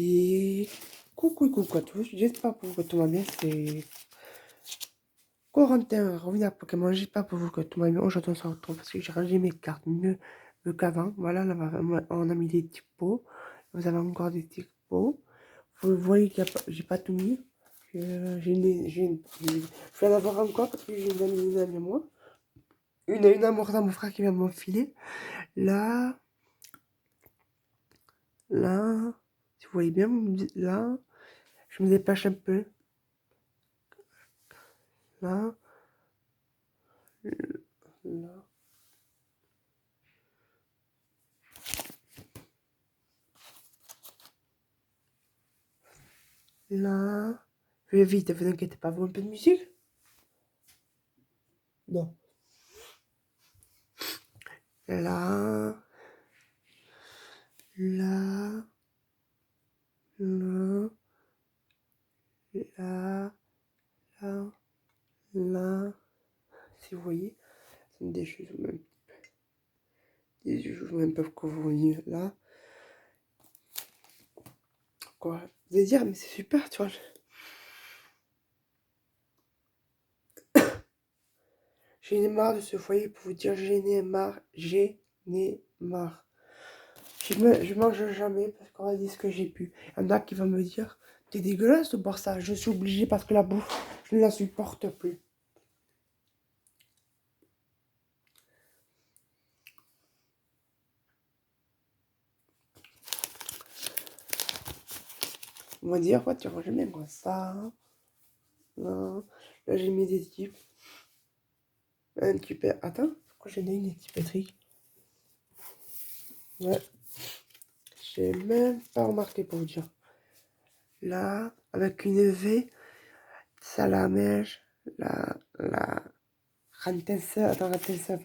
Et coucou à tous, j'espère pour vous que tout va bien, c'est Corentin, revenu à Pokémon, j'espère pour vous que tout va bien. Aujourd'hui on se retrouve parce que j'ai rangé mes cartes mieux qu'avant. Voilà, là on a mis des petits pots, vous avez encore des petits pots. Vous voyez que j'ai pas tout mis, je vais en avoir encore parce que j'ai une amie à moi. Une amour à mon frère qui vient de m'enfiler. Là, là, si vous voyez bien, vous me dites là, je me dépêche un peu. Là, là. Là, je vais vite, vous inquiétez pas, vous un peu de musique? Non. Là, là, là, là, là, là. Si vous voyez, c'est des choses même, des choses même peuvent couvrir là. Quoi? Vous allez dire, mais c'est super, tu vois. J'en ai marre de ce foyer pour vous dire, j'en ai marre, j'en ai marre. Je mange jamais parce qu'on a dit ce que j'ai pu. Il y en a qui vont me dire, t'es dégueulasse de boire ça. Je suis obligée parce que la bouffe, je ne la supporte plus. On va dire, ouais, tu ranges bien comme ça. Non. Là, j'ai mis des types. Un petit peu. Attends, pourquoi j'ai mis des petits pétris? Ouais. J'ai même pas remarqué pour vous dire. Là, avec une V, salamèche, la Rantensa. Attends, Rantensa,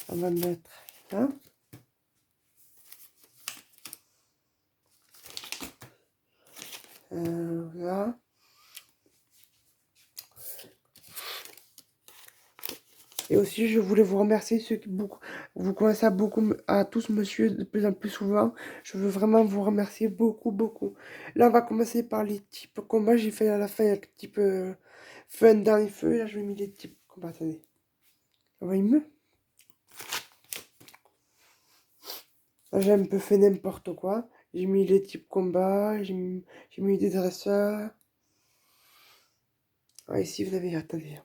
on va mettre là. Là. Et aussi, je voulais vous remercier ceux qui vous commencez à tous me suivre de plus en plus souvent. Je veux vraiment vous remercier beaucoup. Là, on va commencer par les types combats. J'ai fait à la fin un type fun dans les feux. Là, je vais mettre les types combats. Attendez. On va y mieux. Là, j'ai un peu fait n'importe quoi. J'ai mis les types combats. J'ai mis des dresseurs. Ah, ici, vous avez. Attendez.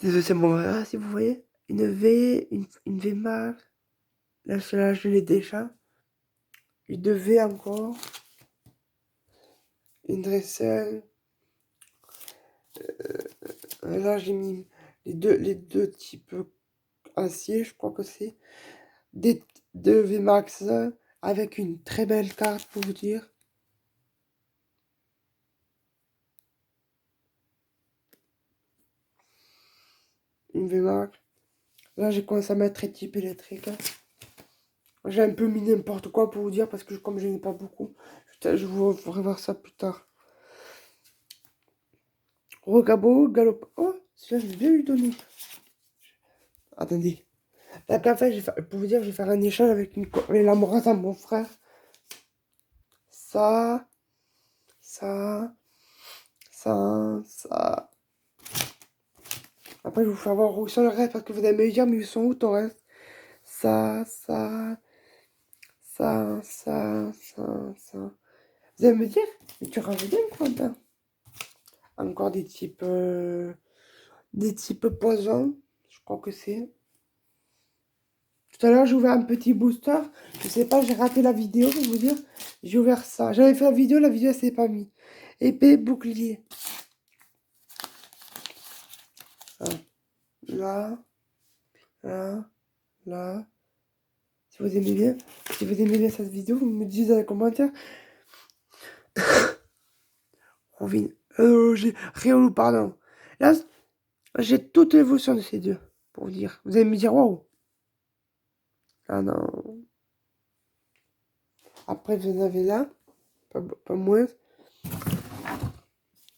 Désolé, c'est bon. Ah, si vous voyez. Une V max. Là, celle-là, je l'ai déjà. Une de V encore. Une dresselle. Là, j'ai mis les deux types acier, je crois que c'est. Des deux VMAX avec une très belle carte pour vous dire. Une VMAX. Là, j'ai commencé à mettre les types électriques. J'ai un peu mis n'importe quoi pour vous dire parce que comme je n'ai pas beaucoup, je vous ferai voir ça plus tard. Rocabo, galop. Oh, celui-là, je vais bien lui donner. Attendez. La café, pour vous dire, je vais faire un échange avec l'amourette à mon frère. Ça, ça, ça. Après, je vais vous faire voir où sont le reste parce que vous allez me dire, mais ils sont où ton reste? Ça. Vous allez me dire, mais tu rajoutes bien, Quentin. Encore des types poison, je crois que c'est. Tout à l'heure, j'ai ouvert un petit booster. Je sais pas, j'ai raté la vidéo pour vous dire. J'ai ouvert ça. J'avais fait la vidéo, elle s'est pas mise. Épée, bouclier. Ah. Là, là. Si vous aimez bien, cette vidéo, vous me dites dans les commentaires. Rovine. J'ai Riolu, pardon. Là, j'ai toute l'évolution de ces deux, pour vous dire. Vous allez me dire, waouh. Ah non. Après, vous en avez là, pas moins.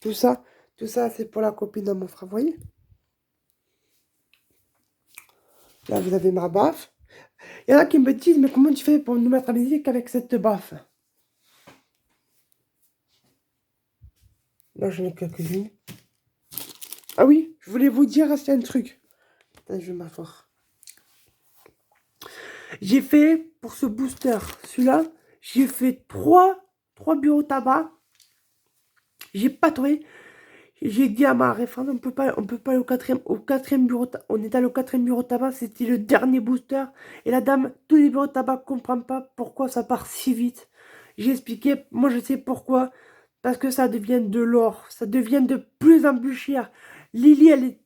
Tout ça, c'est pour la copine de mon frère, vous voyez. Là, vous avez ma baffe. Il y en a qui me disent, mais comment tu fais pour nous mettre la musique avec cette baffe? Là, j'en ai quelques-unes. Ah oui, je voulais vous dire, c'est un truc. Attends, je vais m'asseoir. J'ai fait, pour ce booster, celui-là, j'ai fait trois bureaux tabac. J'ai pas trouvé. J'ai dit à ma référente, on peut pas aller au quatrième bureau, on est allé au quatrième bureau tabac, c'était le dernier booster. Et la dame, tous les bureaux tabac comprennent pas pourquoi ça part si vite. J'ai expliqué, moi je sais pourquoi. Parce que ça devient de l'or, ça devient de plus en plus cher. Lily,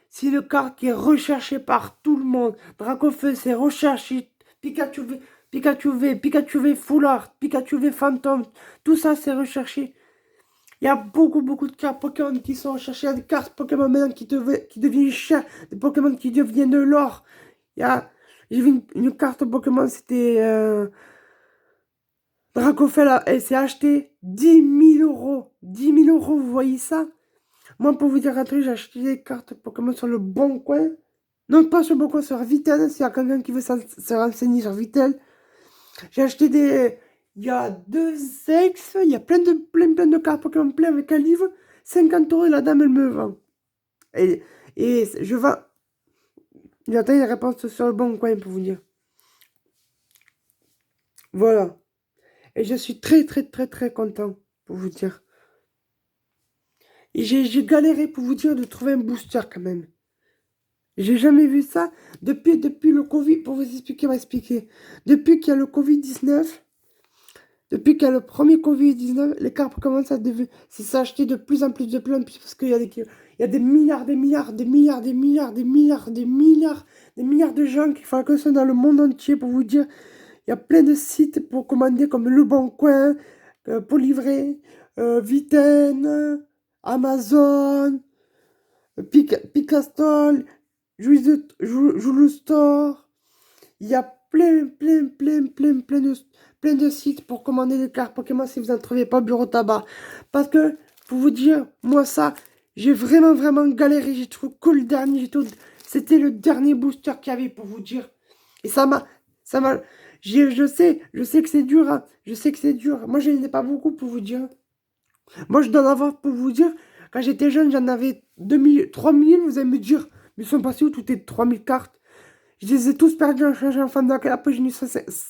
c'est le carte qui est recherché par tout le monde. Dracofeu, c'est recherché. Pikachu V Full Art, Pikachu V Phantom, tout ça c'est recherché. Il y a beaucoup de cartes Pokémon qui sont recherchées. Il y a des cartes Pokémon maintenant qui deviennent chères, des Pokémon qui deviennent de l'or. J'ai vu une carte Pokémon, c'était Dracofeu, elle s'est achetée 10 000 euros. 10 000 euros, vous voyez ça? Moi, pour vous dire un truc, j'ai acheté des cartes Pokémon sur le bon coin. Non, pas sur le bon coin, sur Vitel. S'il y a quelqu'un qui veut se renseigner sur Vitel. J'ai acheté des. Il y a deux ex, il y a plein de cartes Pokémon plein avec un livre. 50 euros et la dame, elle me vend. Et, et je vends. J'attends une réponse sur le bon coin pour vous dire. Voilà. Et je suis très content pour vous dire. Et j'ai galéré pour vous dire de trouver un booster quand même. J'ai jamais vu ça depuis le Covid, pour vous expliquer, m'expliquer. Depuis qu'il y a le Covid-19, depuis qu'il y a le premier Covid-19, les cartes commencent à s'acheter de plus en plus, parce il y a des milliards, des milliards de gens qui font que ça dans le monde entier, pour vous dire. Il y a plein de sites pour commander, comme Le Bon Coin, pour livrer, Viten, Amazon, Picastol, Joulou Store. Il y a plein de sites pour commander des cartes Pokémon si vous n'en trouvez pas au bureau tabac. Parce que, pour vous dire, moi ça, j'ai vraiment galéré. J'ai trouvé que le dernier, c'était le dernier booster qu'il y avait, pour vous dire. Et ça m'a, je sais que c'est dur, hein. Je sais que c'est dur. Moi, je n'en ai pas beaucoup, pour vous dire. Moi, je dois en avoir, pour vous dire, quand j'étais jeune, j'en avais 2000, 3000. Vous allez me dire, mais ils sont passés où toutes tes 3000 cartes? Je les ai tous perdus en changeant en fin d'accueil. Après, j'ai eu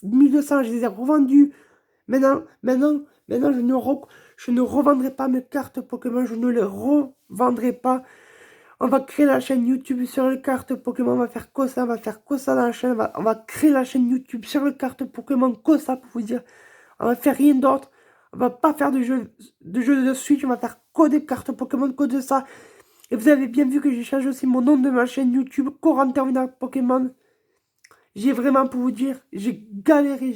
1200, je les ai revendus. Maintenant, je ne revendrai pas mes cartes Pokémon. Je ne les revendrai pas. On va créer la chaîne YouTube sur les cartes Pokémon. On va faire que ça. On va faire que ça dans la chaîne. On va créer la chaîne YouTube sur les cartes Pokémon. Que ça, pour vous dire. On va faire rien d'autre. On va pas faire de jeux de Switch. On va faire que des cartes Pokémon, que de ça. Et vous avez bien vu que j'ai changé aussi mon nom de ma chaîne YouTube. Coran Terminal Pokémon. J'ai vraiment, pour vous dire, j'ai galéré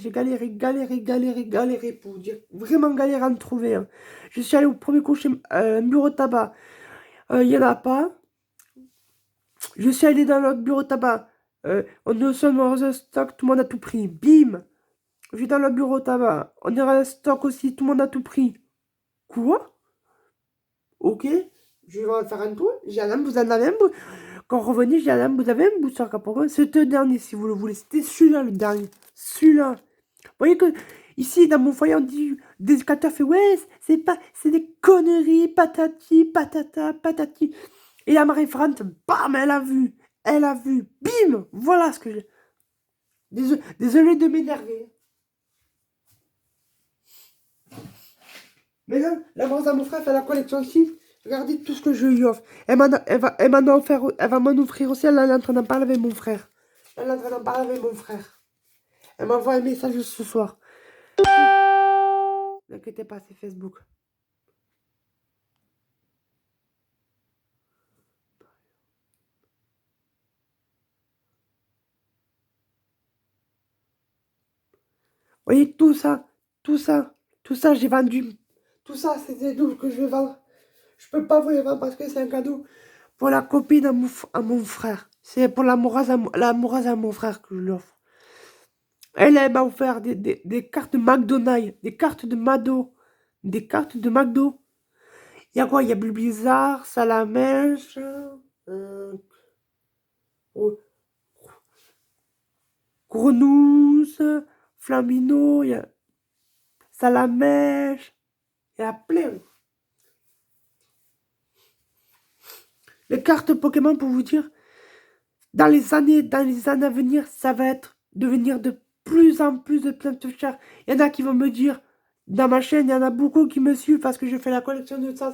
pour vous dire. Vraiment galéré à me trouver, hein. Je suis allé au premier coup chez bureau de tabac. Il n'y en a pas. Je suis allé dans l'autre bureau de tabac. On est seul dans un stock, tout le monde a tout pris. Bim! Je vais dans le bureau de tabac. On est dans un stock aussi, tout le monde a tout pris. Quoi? Ok. Je vais faire un tour. J'ai un vous en avez un bout. Quand revenez, j'ai un vous avez un bout sur Caporal. C'était le dernier, si vous le voulez. C'était celui-là, le dernier. Celui-là. Vous voyez que ici, dans mon foyer, on dit, des éducateurs fait, ouais, c'est des conneries, patati, patata, patati. Et la marée frante, bam, elle a vu, bim, voilà ce que j'ai. Désolé de m'énerver. Mais là, la maman à mon frère fait la collection ici. Regardez tout ce que je lui offre. Elle m'en a offert, elle va m'en offrir aussi. Elle est en train d'en parler avec mon frère. Elle est en train d'en parler avec mon frère. Elle m'envoie un message ce soir. N'inquiétez pas, c'est Facebook. Vous voyez, tout ça, tout ça, j'ai vendu. Tout ça, c'est des doubles que je vais vendre. Je peux pas vous les vendre parce que c'est un cadeau pour la copine à mon frère. C'est pour l'amoureuse à mon frère que je l'offre. Elle m'a offert des cartes de McDonald's, des cartes de Mado, des cartes de McDo. Il y a quoi? Il y a Blizzard, Salamèche. Euh, oh, Grenousse, Flamino, il y a Salamèche, il y a plein. Les cartes Pokémon, pour vous dire, dans les années à venir, ça va devenir de plus en plus de plein de chers. Il y en a qui vont me dire, dans ma chaîne, il y en a beaucoup qui me suivent parce que je fais la collection de ça,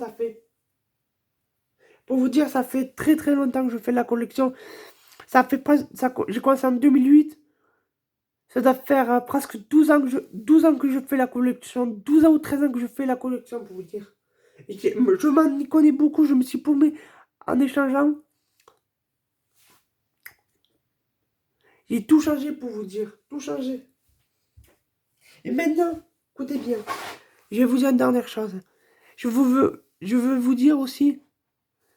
pour vous dire, ça fait très très longtemps que je fais la collection. Ça fait presque, j'ai commencé en 2008. Ça doit faire presque 12 ans que je fais la collection. 12 ans ou 13 ans que je fais la collection, pour vous dire. Je m'en y connais beaucoup, je me suis paumé en échangeant. J'ai tout changé, pour vous dire. Tout changé. Et maintenant, écoutez bien. Je vais vous dire une dernière chose. Je veux vous dire aussi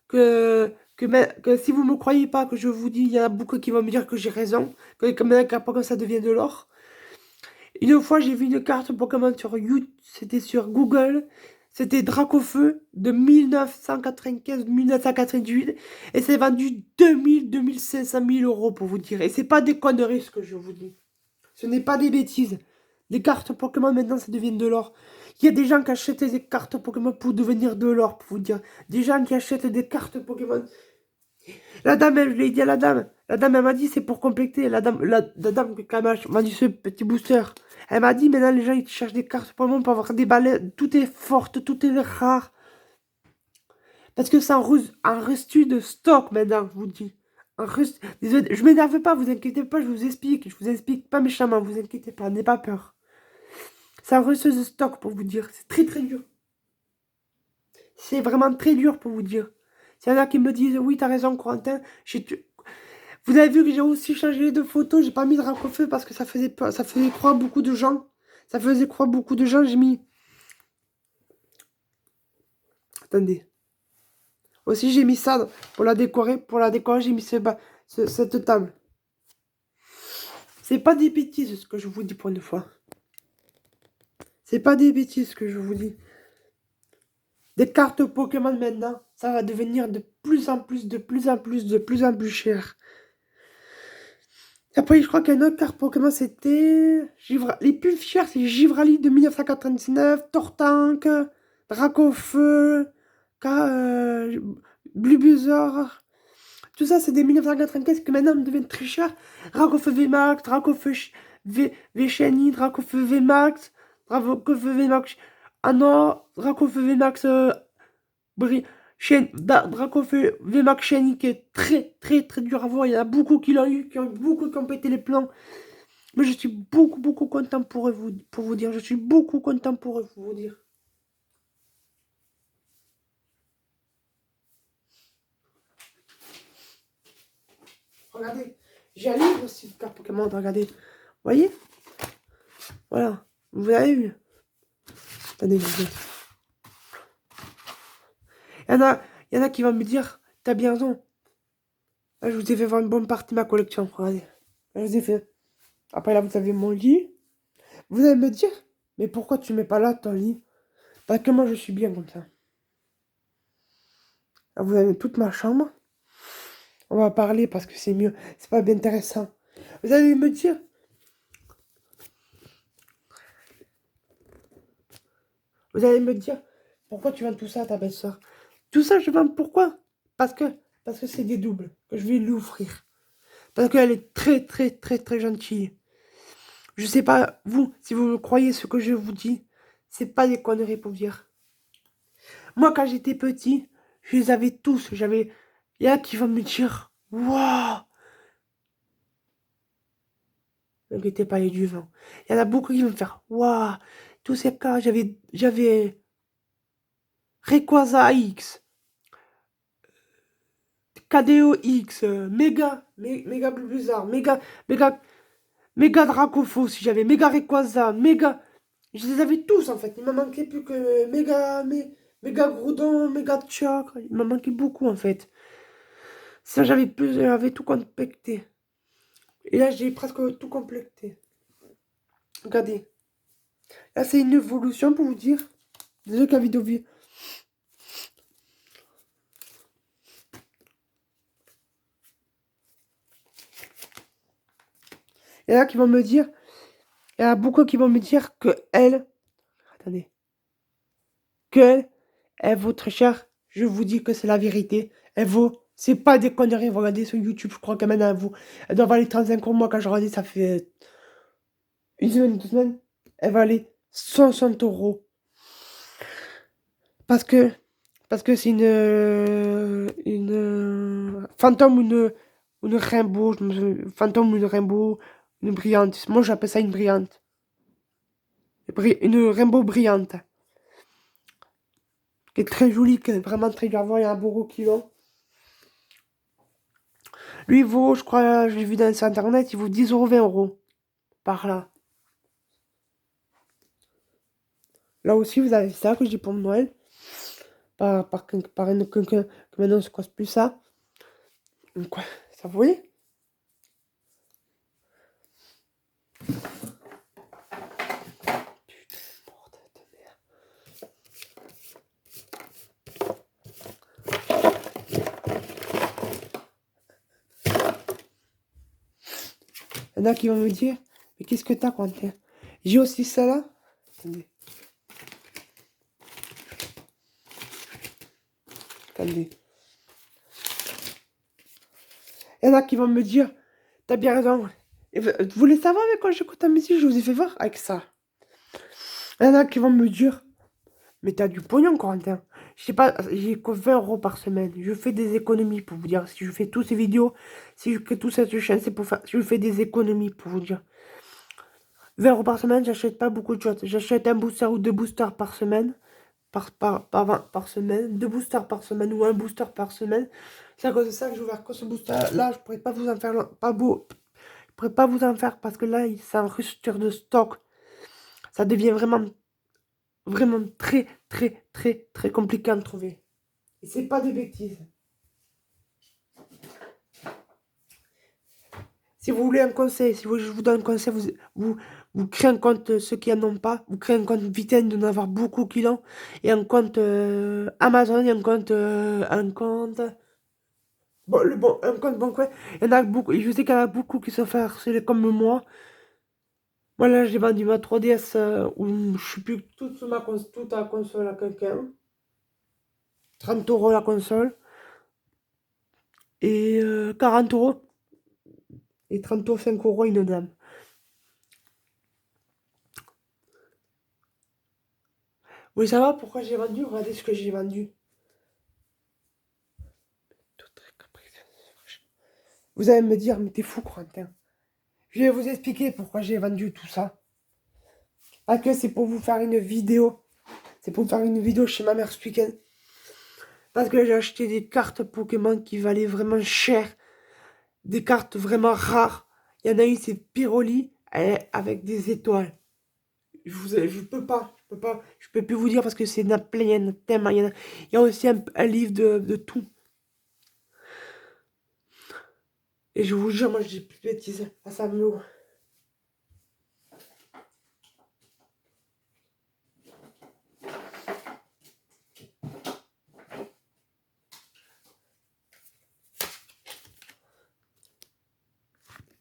que si vous ne me croyez pas, que je vous dis, il y en a beaucoup qui vont me dire que j'ai raison. Que comme un Pokémon, ça devient de l'or. Une fois, j'ai vu une carte Pokémon sur YouTube, c'était sur Google. C'était Dracofeu de 1995-1998. Et c'est vendu 2500 euros, pour vous dire. Et c'est pas des conneries, ce que je vous dis. Ce n'est pas des bêtises. Les cartes Pokémon, maintenant, ça devient de l'or. Il y a des gens qui achètent des cartes Pokémon pour devenir de l'or, pour vous dire. Des gens qui achètent des cartes Pokémon. La dame, je l'ai dit à la dame. La dame, elle m'a dit, c'est pour compléter. La dame qui m'a vendu ce petit booster. Elle m'a dit, maintenant, les gens, ils cherchent des cartes Pokémon pour avoir des balais. Tout est fort, tout est rare. Parce que ça en restu de stock, maintenant, je vous dis. Désolé, je m'énerve pas, vous inquiétez pas, je vous explique. Je vous explique pas méchamment, vous inquiétez pas, n'ayez pas peur. C'est un reçu de stock, pour vous dire. C'est très très dur. C'est vraiment très dur, pour vous dire. S'il y en a qui me disent, oui, t'as raison, Corentin. Vous avez vu que j'ai aussi changé de photo. J'ai pas mis de Dracofeu parce que ça faisait peur, ça faisait croire beaucoup de gens. Ça faisait croire beaucoup de gens. J'ai mis. Attendez. Aussi, j'ai mis ça pour la décorer. Pour la décorer, j'ai mis cette table. C'est pas des bêtises ce que je vous dis pour une fois. C'est pas des bêtises ce que je vous dis. Des cartes Pokémon maintenant, ça va devenir de plus en plus, de plus en plus, de plus en plus cher. Après, je crois qu'il y a une autre carte Pokémon, c'était... Les plus chers, c'est Givrali de 1999, Tortank, Dracofeu, euh, Bulbasaur. Tout ça, c'est des 1995 que maintenant deviennent très chers. Dracofeu VMAX, Dracofeu V-Shiny, Dracofeu VMAX, Dracofeu VMAX... Ah non, Dracofeu VMAX... Dracofeu VMAX Shiny qui est très très très dur à voir. Il y en a beaucoup qui l'ont eu, qui ont beaucoup qui ont pété les plans. Mais je suis beaucoup beaucoup content pour vous dire. Je suis beaucoup content pour vous dire. Regardez, j'ai un livre aussi de cartes Pokémon. Regardez, vous voyez? Voilà, vous avez vu. Attendez, regardez. Il y en a qui vont me dire, t'as bien raison. Là, je vous ai fait voir une bonne partie de ma collection. Regardez, là, je vous ai fait. Après là, vous avez mon lit. Vous allez me dire, mais pourquoi tu mets pas là ton lit? Parce que moi, je suis bien comme ça. Là, vous avez toute ma chambre. On va parler parce que c'est mieux. C'est pas bien intéressant. Vous allez me dire. Vous allez me dire, pourquoi tu vends tout ça à ta belle-soeur? Tout ça, je vends pourquoi? Parce que, parce que c'est des doubles que je vais lui offrir. Parce qu'elle est très, très, très, très gentille. Je sais pas, vous, si vous me croyez ce que je vous dis, c'est pas des conneries pour dire. Moi, quand j'étais petit, je les avais tous. Il y en a qui vont me dire, waouh! N'inquiétez pas, il y a du vent. Il y en a beaucoup qui vont me faire, waouh! Tous ces cas, j'avais Rayquaza X, KDO X, méga Bulbasaur, méga Dracofeu, si j'avais méga Rayquaza, méga... Je les avais tous, en fait. Il me manquait plus que méga Groudon, méga Chakra. Il me manquait beaucoup, en fait. Ça, j'avais tout complété. Et là, j'ai presque tout complété. Regardez. Là, c'est une évolution pour vous dire. Désolé que la vidéo vue. Il y en a qui vont me dire, il y en a beaucoup qui vont me dire que elle, attendez, que elle vaut très cher. Je vous dis que c'est la vérité. Elle vaut, c'est pas des conneries. Vous regardez sur YouTube, je crois qu'elle mène à vous. Elle doit valer 35 euros. Moi, quand je regardais, ça fait une semaine, 2 semaines. Elle valait 60 euros. Parce que, parce que c'est une fantôme ou une rainbow. Fantôme ou une rainbow, une brillante. Moi, j'appelle ça une brillante. Une rainbow brillante. Qui est très jolie, qui est vraiment très jolie à voir. Il y a un beau qui l'ont. Lui, il vaut, je crois, je l'ai vu sur internet, il vaut 10 euros, 20 euros. Par là. Là aussi, vous avez ça que j'ai pour Noël. Par une quelqu'un que maintenant, je croise plus ça. Quoi? Ça, vous voyez? Putain, bordel de merde. Il y en a qui vont me dire, mais qu'est-ce que t'as, Quentin? J'ai aussi ça là. Attendez. Attendez. Il y en a qui vont me dire, t'as bien raison. Et vous voulez savoir avec quoi j'écoute la musique? Je vous ai fait voir avec ça. Il y en a qui vont me dire, mais t'as du pognon, Corentin. Je sais pas, j'ai que 20 euros par semaine. Je fais des économies pour vous dire. Si je fais toutes ces vidéos, si je crée toute cette chaîne, c'est pour faire. Je fais des économies pour vous dire. 20 euros par semaine, j'achète pas beaucoup de choses. J'achète un booster ou deux boosters par semaine. Par semaine. Deux boosters par semaine ou un booster par semaine. C'est à cause de ça que j'ai ouvert que ce booster. Là, je pourrais pas vous en faire. Pas beau. Je pourrais pas vous en faire parce que là, c'est en rupture de stock. Ça devient vraiment très compliqué à en trouver. Et c'est pas des bêtises. Si vous voulez un conseil, je vous donne un conseil, vous créez un compte, ceux qui n'en ont pas, vous créez un compte Viten d'en avoir beaucoup qui l'ont, et un compte Amazon, et un compte bancaire. Il y en a beaucoup, je sais qu'il y en a beaucoup qui sont fait harceler comme moi. Moi là, j'ai vendu ma 3DS, où je suis plus toute la console à quelqu'un. 30 euros la console, et 40 euros, et 30 euros, 5 euros une dame. Oui, ça va, pourquoi j'ai vendu? Regardez ce que j'ai vendu. Vous allez me dire, mais t'es fou, Corentin. Je vais vous expliquer pourquoi j'ai vendu tout ça. Parce que c'est pour vous faire une vidéo. C'est pour faire une vidéo chez ma mère ce week-end. Parce que j'ai acheté des cartes Pokémon qui valaient vraiment cher. Des cartes vraiment rares. Il y en a une, c'est Pyroli, avec des étoiles. Je peux pas. Je peux plus vous dire parce que c'est plein, il y en a tellement. Il y a aussi un livre de tout. Et je vous jure, moi, je dis plus de bêtises. Ah, ça me...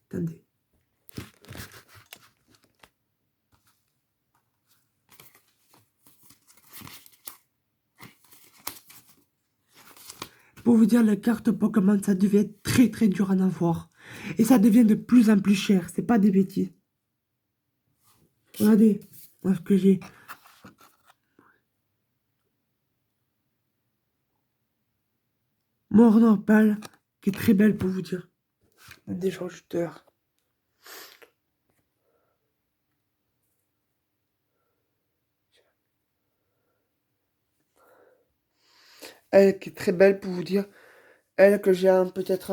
Attendez. Pour vous dire, les cartes Pokémon, ça devient très dur à en avoir. Et ça devient de plus en plus cher. C'est pas des bêtises. Regardez, moi ce que j'ai. Morne Opale, qui est très belle pour vous dire. Des changeteurs. Elle qui est très belle pour vous dire. Elle que j'ai peut-être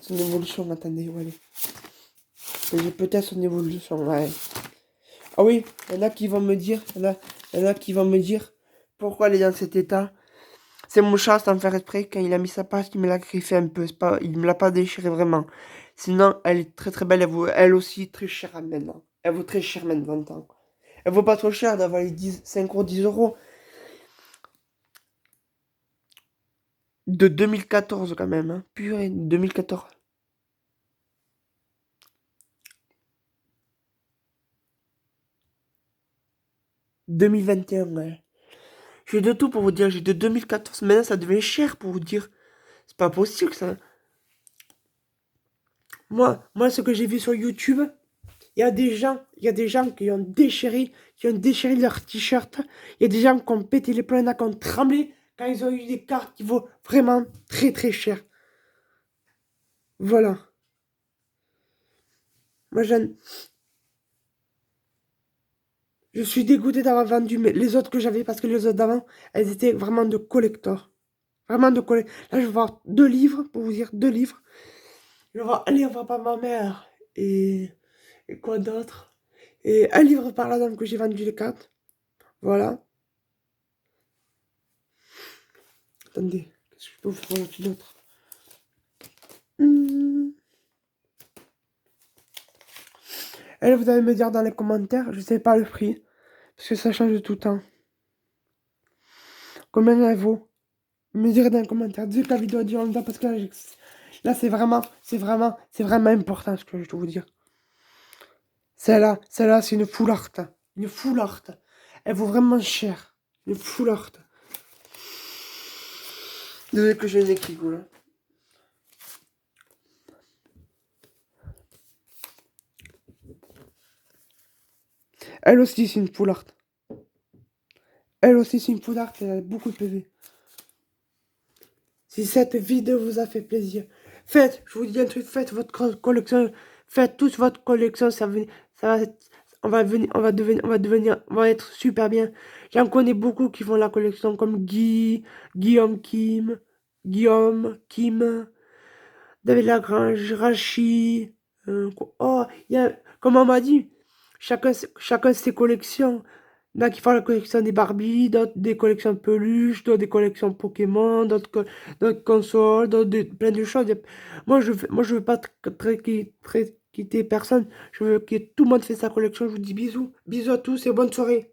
son évolution. Attendez, où elle est? Que j'ai peut-être son évolution, ouais. Ah oui, il y en a qui vont me dire. Il y en a qui vont me dire pourquoi elle est dans cet état. C'est mon chat sans faire exprès. Quand il a mis sa patte, il me l'a griffé un peu. C'est pas, il me l'a pas déchiré vraiment. Sinon, elle est très belle. Elle vaut elle aussi très cher maintenant. Elle vaut très cher maintenant. Elle vaut pas trop cher d'avoir les 5 euros, 10 euros. De 2014 quand même. Hein. Purée, 2014. 2021, ouais. J'ai de tout pour vous dire. J'ai de 2014. Maintenant, ça devient cher pour vous dire. C'est pas possible, ça. Moi, ce que j'ai vu sur YouTube, il y a des gens qui ont déchiré leur t-shirt. Il y a des gens qui ont pété les plombs, qui ont tremblé quand ils ont eu des cartes qui vaut vraiment très très cher. Voilà. Moi, je suis dégoûté d'avoir vendu les autres que j'avais parce que les autres d'avant, elles étaient vraiment de collector. Vraiment de collector. Là, je vais voir 2 livres, pour vous dire, 2 livres. Je vais voir un livre par ma mère et quoi d'autre? Et un livre par la dame que j'ai vendu les 4. Voilà. Attendez, qu'est-ce que je peux vous faire d'autre? Hmm. Elle, vous allez me dire dans les commentaires, je sais pas le prix, parce que ça change tout le temps. Combien elle vaut? Me dire dans les commentaires, dites que la vidéo dure longtemps, parce que là, c'est vraiment important ce que je dois vous dire. Celle-là, c'est une full art. Une full art. Elle vaut vraiment cher. Une full art. Désolé que j'ai une équipe, là. Elle aussi, c'est une full art. Elle aussi, c'est une full art. Elle a beaucoup de PV. Si cette vidéo vous a fait plaisir, je vous dis un truc, faites votre collection, faites tous votre collection, ça va on va être super bien. J'en connais beaucoup qui font la collection comme Guillaume, Kim, David Lagrange, Rachi, comme on m'a dit, chacun ses collections. Il y en a qui font la collection des Barbie, d'autres des collections peluches, d'autres des collections Pokémon, d'autres consoles, plein de choses. Moi, je veux pas quitter personne. Je veux que tout le monde fasse sa collection. Je vous dis bisous. Bisous à tous et bonne soirée.